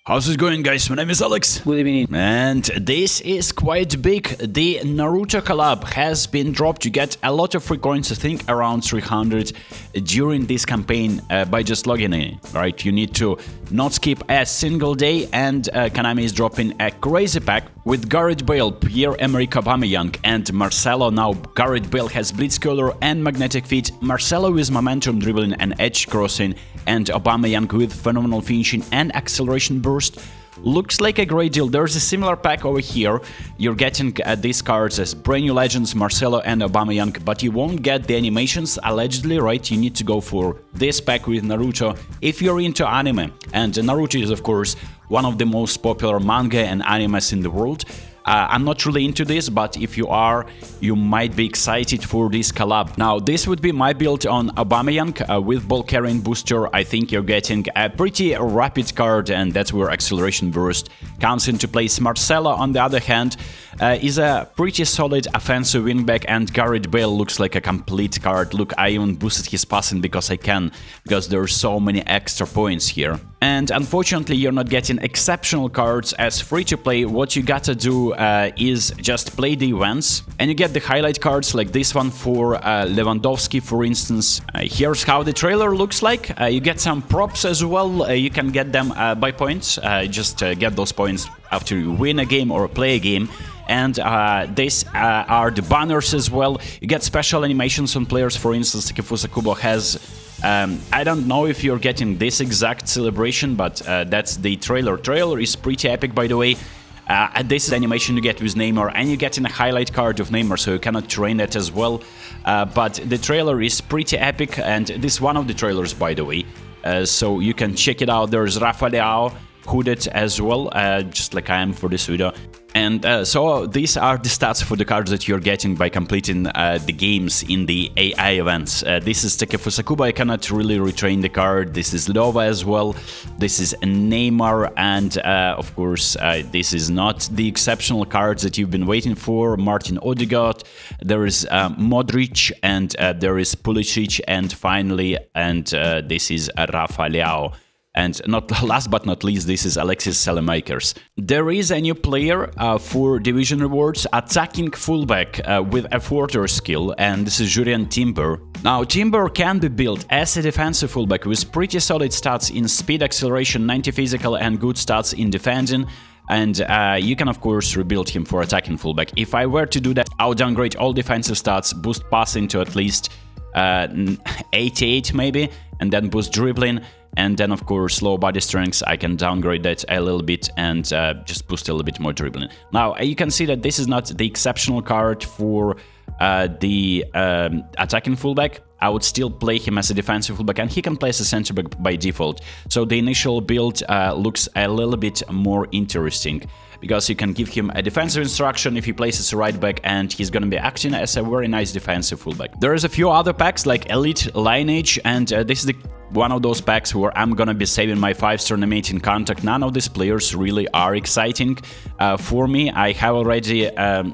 How's it going, guys? My name is Alex. Good evening. And this is quite big. The Naruto collab has been dropped. You get a lot of free coins, I think around 300 during this campaign by just logging in, right? You need to not skip a single day, and Konami is dropping a crazy pack with Gareth Bale, Pierre-Emerick Aubameyang, and Marcelo. Now, Gareth Bale has blitz color and magnetic feet, Marcelo with momentum dribbling and edge crossing, and Aubameyang with phenomenal finishing and acceleration burst. Looks like a great deal. There's a similar pack over here. You're getting these cards as brand new legends, Marcelo and Aubameyang, but you won't get the animations, allegedly, right? You need to go for this pack with Naruto if you're into anime. And Naruto is, of course, one of the most popular manga and animes in the world. I'm not really into this, but if you are, you might be excited for this collab. Now, this would be my build on Aubameyang with ball carrying booster. I think you're getting a pretty rapid card, and that's where acceleration burst comes into place. Marcelo, on the other hand, is a pretty solid offensive wingback, and Gareth Bale looks like a complete card. Look, I even boosted his passing because I can, because there are so many extra points here. And unfortunately, you're not getting exceptional cards as free-to-play. What you gotta do is just play the events, and you get the highlight cards like this one for Lewandowski, for instance. Here's how the trailer looks like. You get some props as well. You can get them by points. Just get those points after you win a game or play a game. And these are the banners as well. You get special animations on players. For instance, Kubo has... I don't know if you're getting this exact celebration, but that's the trailer. Trailer is pretty epic, by the way. This is the animation you get with Neymar, and you get in a highlight card of Neymar, so you cannot train that as well. But the trailer is pretty epic, and this is one of the trailers, by the way. So you can check it out. There's Rafael hooded as well, just like I am for this video. And so these are the stats for the cards that you're getting by completing the games in the AI events. This is Kubo. I cannot really retrain the card. This is Lova as well. This is Neymar, and of course this is not the exceptional cards that you've been waiting for. Martin Odegaard, there is Modric, and there is Pulisic, and finally, and this is Rafael. And last but not least, this is Alexis Selemakers. There is a new player for Division Rewards, attacking fullback with a quarter skill, and this is Jurrian Timber. Now, Timber can be built as a defensive fullback with pretty solid stats in speed, acceleration, 90 physical, and good stats in defending. And you can, of course, rebuild him for attacking fullback. If I were to do that, I would downgrade all defensive stats, boost passing to at least 88 maybe, and then boost dribbling. And then, of course, low body strength, I can downgrade that a little bit and just boost a little bit more dribbling. Now, you can see that this is not the exceptional card for the attacking fullback. I would still play him as a defensive fullback, and he can play as a center back by default. So the initial build looks a little bit more interesting, because you can give him a defensive instruction if he plays as a right back, and he's going to be acting as a very nice defensive fullback. There's a few other packs like Elite, Lineage, and this is one of those packs where I'm going to be saving my 5-star nominating contact. None of these players really are exciting for me. I have already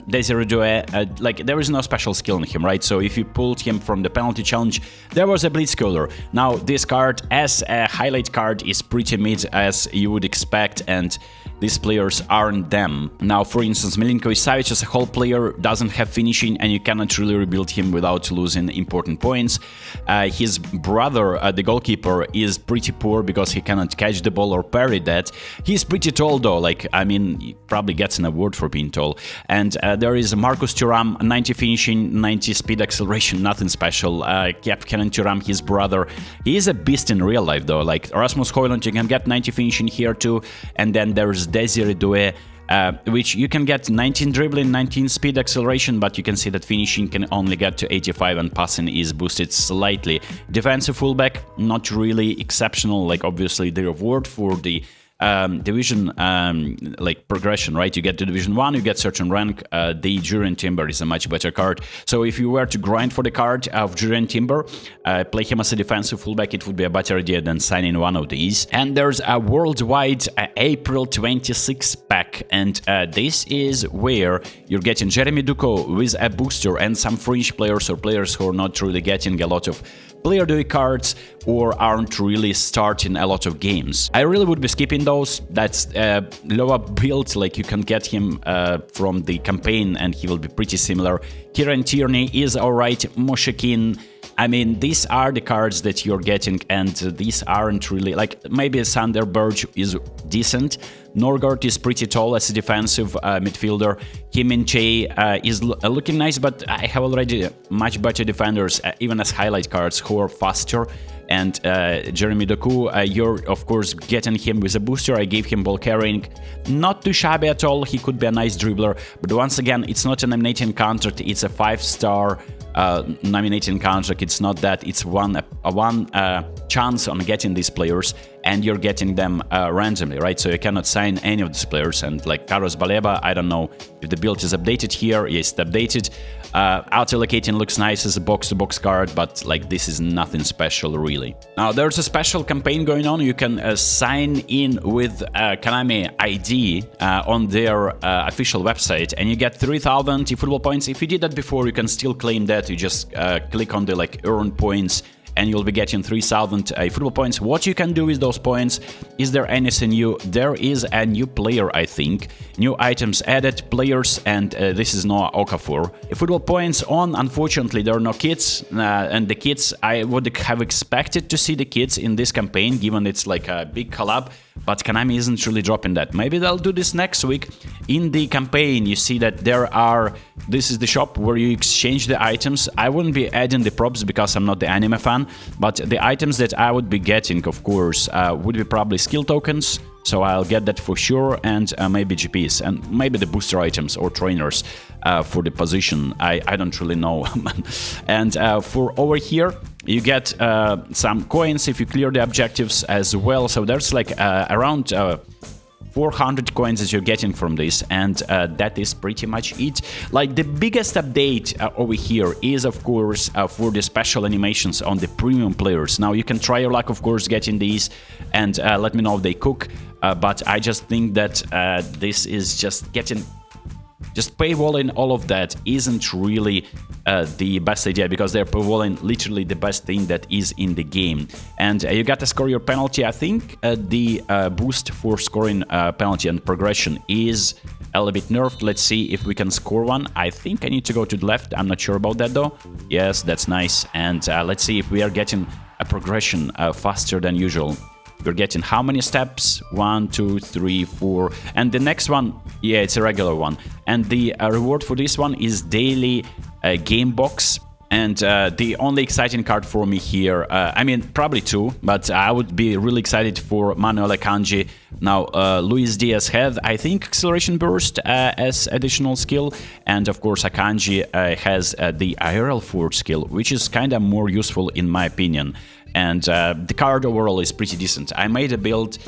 Desiree Doué, like there is no special skill in him, right? So if you pulled him from the penalty challenge, there was a blitz color. Now this card as a highlight card is pretty mid, as you would expect, and these players aren't them. Now, for instance, Milinkovic-Savic as a whole player doesn't have finishing, and you cannot really rebuild him without losing important points. His brother, the goalkeeper, is pretty poor because he cannot catch the ball or parry that. He's pretty tall though, like, I mean, he probably gets an award for being tall. And there is Marcus Thuram, 90 finishing, 90 speed, acceleration, nothing special. Kenan Thuram, his brother, he is a beast in real life though. Like Rasmus Højlund, you can get 90 finishing here too, and then there's Desiree Doué, which you can get 19 dribbling, 19 speed, acceleration, but you can see that finishing can only get to 85 and passing is boosted slightly. Defensive fullback, not really exceptional, like obviously the reward for the division like progression, right? You get to Division 1, you get certain rank. The Jurrian Timber is a much better card. So if you were to grind for the card of Jurrian Timber, play him as a defensive fullback, it would be a better idea than signing one of these. And there's a worldwide April 26 pack, and this is where you're getting Jeremy Ducko with a booster and some fringe players or players who are not really getting a lot of player do cards or aren't really starting a lot of games. I really would be skipping those. That's lower build, like you can get him from the campaign and he will be pretty similar. Kieran Tierney is alright, Moshekin. I mean, these are the cards that you're getting, and these aren't really, like, maybe Sander Berge is decent. Norgard is pretty tall as a defensive midfielder. Kim Min-chae is looking nice, but I have already much better defenders, even as highlight cards, who are faster. And Jeremy Doku, you're of course getting him with a booster. I gave him ball carrying, not too shabby at all. He could be a nice dribbler, but once again, it's not a nominating contract. It's a 5-star nominating contract. It's not that. It's one chance on getting these players, and you're getting them randomly, right? So you cannot sign any of these players. And like Carlos Baleba, I don't know if the build is updated here. Yes, it's updated. Auto-allocating looks nice as a box-to-box card, but like this is nothing special really. Now there's a special campaign going on. You can sign in with Konami ID on their official website, and you get 3,000 eFootball points. If you did that before, you can still claim that. You just click on the like earn points, and you'll be getting 3,000 eFootball points. What you can do with those points, is there anything new? There is a new player, I think. New items added, players, and this is Noah Okafor. eFootball points on, unfortunately, there are no kits, and the kits, I would have expected to see the kits in this campaign, given it's like a big collab, but Konami isn't really dropping that. Maybe they'll do this next week. In the campaign, you see that there are, this is the shop where you exchange the items. I wouldn't be adding the props because I'm not the anime fan, but the items that I would be getting, of course, would be probably skill tokens, so I'll get that for sure, and maybe GPs, and maybe the booster items or trainers for the position. I don't really know. And for over here, you get some coins if you clear the objectives as well, so there's like around 400 coins that you're getting from this, and that is pretty much it. Like the biggest update over here is of course for the special animations on the premium players. Now you can try your luck, of course, getting these, and let me know if they cook, but I just think that this is just getting... Just paywalling all of that isn't really the best idea, because they're paywalling literally the best thing that is in the game. And you got to score your penalty. I think the boost for scoring penalty and progression is a little bit nerfed. Let's see if we can score one. I think I need to go to the left. I'm not sure about that though. Yes, that's nice. And let's see if we are getting a progression faster than usual. We're getting how many steps? 1, 2, 3, 4. And the next one, yeah, it's a regular one. And the reward for this one is daily game box. And the only exciting card for me here, I mean, probably two, but I would be really excited for Manuel Akanji. Now, Luis Diaz had, I think, acceleration burst as additional skill. And of course, Akanji has the aerial forward skill, which is kind of more useful in my opinion. And the card overall is pretty decent. I made a build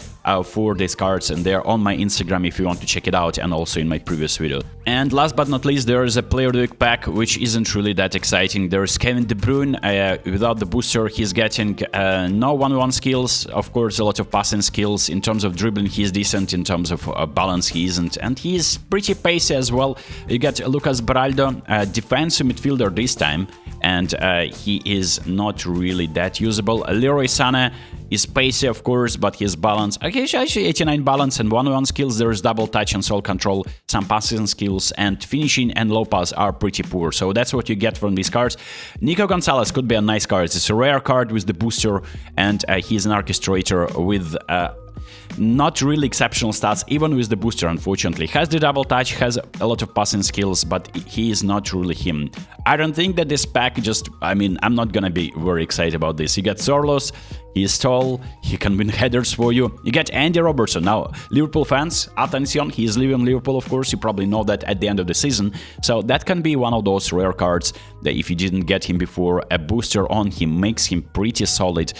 for these cards, and they're on my Instagram if you want to check it out, and also in my previous video. And last but not least, there is a player of the week pack, which isn't really that exciting. There's Kevin De Bruyne. Without the booster, he's getting no 1v1 skills. Of course, a lot of passing skills. In terms of dribbling, he's decent. In terms of balance, he isn't. And he's pretty pacey as well. You get Lucas Beraldo, defensive midfielder this time, and he is not really that usable. Leroy Sané is pacey, of course, but his balance... Okay, actually 89 balance and 1v1 skills. There is double touch and soul control, some passing skills, and finishing and low pass are pretty poor. So that's what you get from these cards. Nico Gonzalez could be a nice card. It's a rare card with the booster, and he's an orchestrator with... not really exceptional stats, even with the booster, unfortunately. Has the double touch, has a lot of passing skills, but he is not really him. I don't think that this pack just... I mean, I'm not gonna be very excited about this. You get Zorlos, he is tall, he can win headers for you. You get Andy Robertson. Now, Liverpool fans, attention, he is leaving Liverpool, of course. You probably know that at the end of the season. So that can be one of those rare cards that if you didn't get him before, a booster on him makes him pretty solid.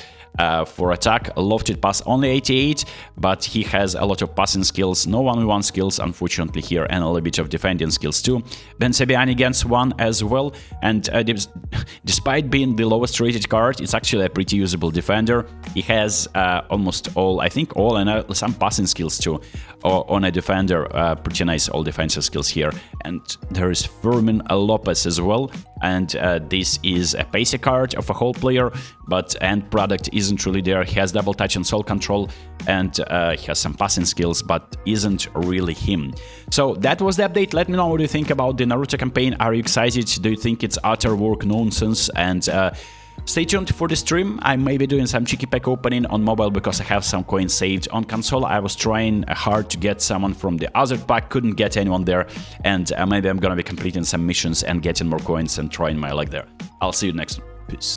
For attack, lofted pass only 88, but he has a lot of passing skills, no 1v1 skills unfortunately here, and a little bit of defending skills too. Ben Sebaini gets one as well, and despite being the lowest rated card, it's actually a pretty usable defender. He has almost all, I think all, and some passing skills too. on a defender. Pretty nice all defensive skills here. And there is Fermin Lopez as well. And this is a pacey card of a whole player, but end product isn't really there. He has double touch and soul control, and he has some passing skills, but isn't really him. So that was the update. Let me know what you think about the Naruto campaign. Are you excited? Do you think it's utter work nonsense? And stay tuned for the stream. I may be doing some cheeky pack opening on mobile because I have some coins saved. On console, I was trying hard to get someone from the other pack, couldn't get anyone there, and maybe I'm gonna be completing some missions and getting more coins and trying my luck there. I'll see you next time. Peace.